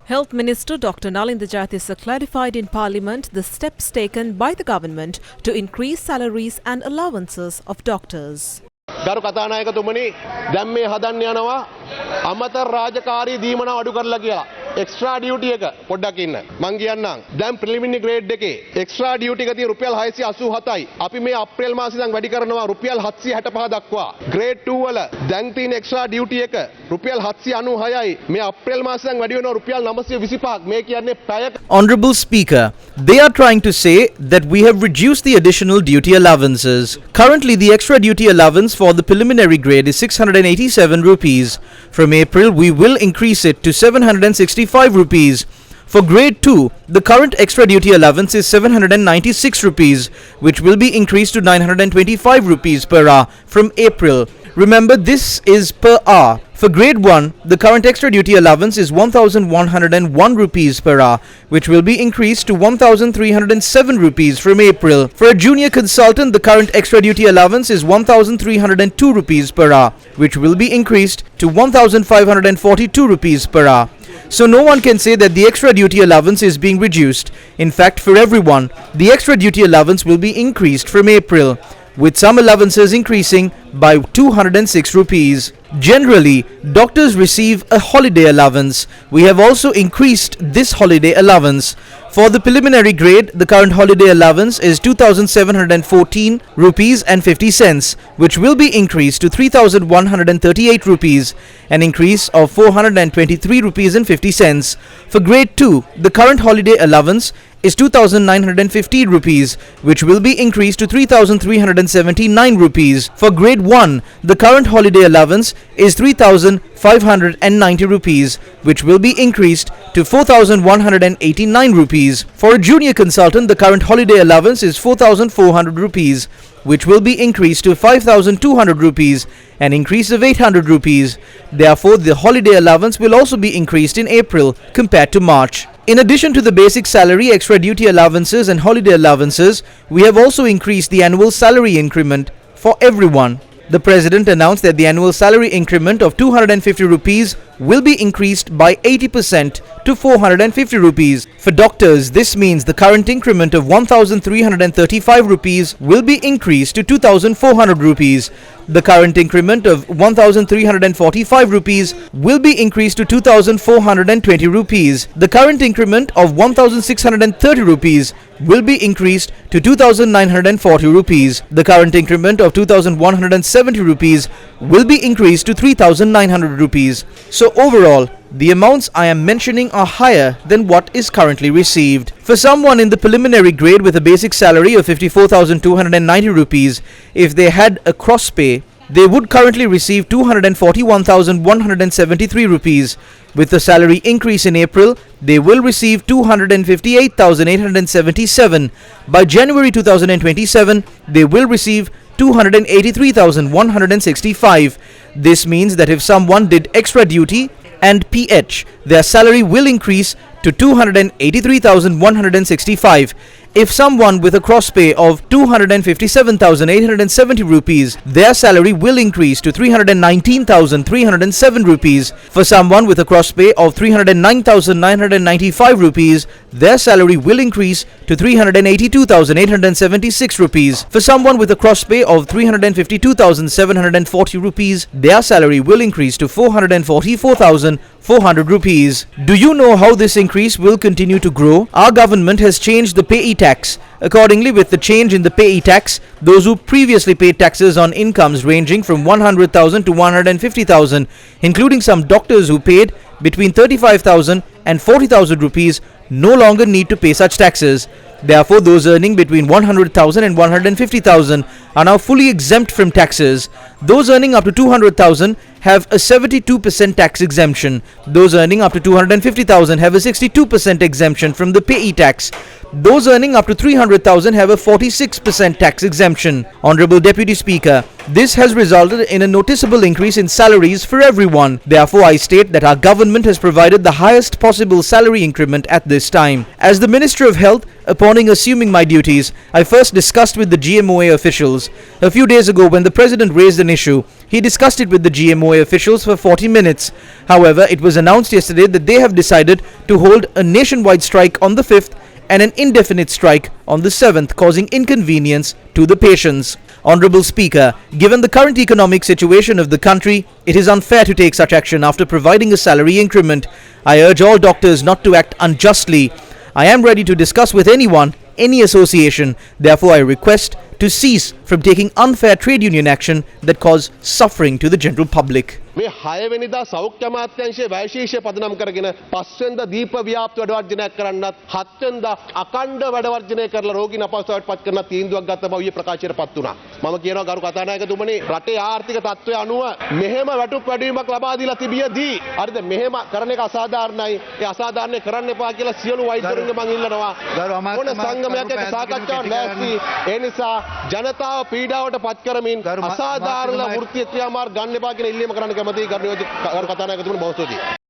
Health Minister Dr. Nalinda Jayatissa clarified in Parliament the steps taken by the government to increase salaries and allowances of doctors. ගරු කතානායකතුමනි දැන් මේ හදන්න යනවා අමතර රාජකාරී දීමන අඩු කරලා කියලා එක්ස්ට්‍රා ඩියුටි එක පොඩ්ඩක් ඉන්න මං කියන්නම් දැන් ප්‍රිලිමිනරි ග්‍රේඩ් එකේ එක්ස්ට්‍රා ඩියුටි එක තියෙන රුපියල් 687යි අපි මේ අප්‍රේල් මාසෙ ඉඳන් වැඩි කරනවා රුපියල් 765 දක්වා ග්‍රේඩ් 2 වල දැන් තියෙන එක්ස්ට්‍රා ඩියුටි එක රුපියල් 796යි මේ අප්‍රේල් මාසෙ ඉඳන් වැඩි වෙනවා රුපියල් 925ක් මේ කියන්නේ පැය. Honorable Speaker, they are trying to say that we have reduced the additional duty allowances. Currently, the extra duty allowance for the preliminary grade is 687 rupees. From April, we will increase it to 765 rupees. For grade 2, the current extra duty allowance is 796 rupees, which will be increased to 925 rupees per hour from April. Remember, this is per hour. For grade 1, the current extra duty allowance is 1101 rupees per hour, which will be increased to 1307 rupees from April. For a junior consultant, the current extra duty allowance is 1302 rupees per hour, which will be increased to 1542 rupees per hour. So no one can say that the extra duty allowance is being reduced. In fact, for everyone, the extra duty allowance will be increased from April, with some allowances increasing by 206 rupees. Generally, doctors receive a holiday allowance. We have also increased this holiday allowance. For the preliminary grade, the current holiday allowance is 2,714 rupees and 50 cents, which will be increased to 3,138 rupees, an increase of 423 rupees and 50 cents. For grade 2, the current holiday allowance is 2,915 rupees, which will be increased to 3,379 rupees. For grade 1, the current holiday allowance is 3,590 rupees, which will be increased to 4,189 rupees. For a junior consultant, the current holiday allowance is 4,400 rupees, which will be increased to 5,200 rupees, an increase of 800 rupees. Therefore, the holiday allowance will also be increased in April compared to March. In addition to the basic salary, extra duty allowances and holiday allowances, we have also increased the annual salary increment for everyone. The President announced that the annual salary increment of 250 rupees will be increased by 80% to 450 rupees. For doctors, this means the current increment of 1,335 rupees will be increased to 2,400 rupees. The current increment of 1,345 rupees will be increased to 2,420 rupees. The current increment of 1,630 rupees will be increased to 2,940 rupees. The current increment of 2,170 rupees will be increased to 3,900 rupees. So overall, the amounts I am mentioning are higher than what is currently received. For someone in the preliminary grade with a basic salary of 54,290 rupees, if they had a cross pay, they would currently receive 241,173 rupees. With the salary increase in April, they will receive 258,877. By January 2027, they will receive 283,165. This means that if someone did extra duty and PH, their salary will increase to 283,165. If someone with a cross pay of 257,870 rupees, their salary will increase to 319,307 rupees. For someone with a cross pay of 309,995 rupees, their salary will increase to 382,876 rupees. For someone with a cross pay of 352,740 rupees, their salary will increase to 444,400 rupees. Do you know how this increase will continue to grow? Our government has changed the payee tax. Accordingly, with the change in the payee tax, those who previously paid taxes on incomes ranging from 100,000 to 150,000, including some doctors who paid between 35,000 and 40,000 rupees, no longer need to pay such taxes. Therefore, those earning between 100,000 and 150,000 are now fully exempt from taxes. Those earning up to 200,000 have a 72% tax exemption. Those earning up to 250,000 have a 62% exemption from the payee tax. Those earning up to 300,000 have a 46% tax exemption. Honorable Deputy Speaker, this has resulted in a noticeable increase in salaries for everyone. Therefore, I state that our government has provided the highest possible salary increment at this time. As the Minister of Health, Upon assuming my duties, I first discussed with the GMOA officials. A few days ago, when the President raised an issue, he discussed it with the GMOA officials for 40 minutes. However, it was announced yesterday that they have decided to hold a nationwide strike on the 5th and an indefinite strike on the 7th, causing inconvenience to the patients. Honorable Speaker, given the current economic situation of the country, it is unfair to take such action after providing a salary increment. I urge all doctors not to act unjustly. I am ready to discuss with anyone, any association. Therefore, I request to cease from taking unfair trade union action that cause suffering to the general public. මේ 6 වෙනිදා සෞඛ්‍ය අමාත්‍යාංශයේ වෛශේෂ්‍ය පදනම් කරගෙන 5 වෙනිදා දීප ව්‍යාප්ති වැඩ වර්ජනයක් කරන්නත් 7 වෙනිදා අකණ්ඩ වැඩ වර්ජනය කරලා රෝගීන් අපහසුතාවයට පත් කරන තීන්දුවක් ගත්ත බව ඊයේ ප්‍රකාශයටපත් වුණා. මම කියනවා ගරු කතානායකතුමනි රටේ ආර්ථික තත්ත්වය අනුව මෙහෙම වැටුප් වැඩිවීමක් ලබා දීලා තිබියදී හරිද මෙහෙම කරන එක අසාධාරණයි. ඒ අසාධාරණේ කරන්න එපා කියලා සියලු වෛද්‍යවරුන්ගේ මම ඉල්ලනවා. ඕන සංගමයක් එක්ක සාකච්ඡාවක් නැස්ති. ඒ නිසා ජනතාව පීඩාවට පත් කරමින් අසාධාරණ වෘත්තීය ක්‍රියාමාර්ග ගන්න එපා කියන ඉල්ලීම කරන්න කැමතියි. ගරු කතානායකතුමනි බොහෝ ස්තුතියි.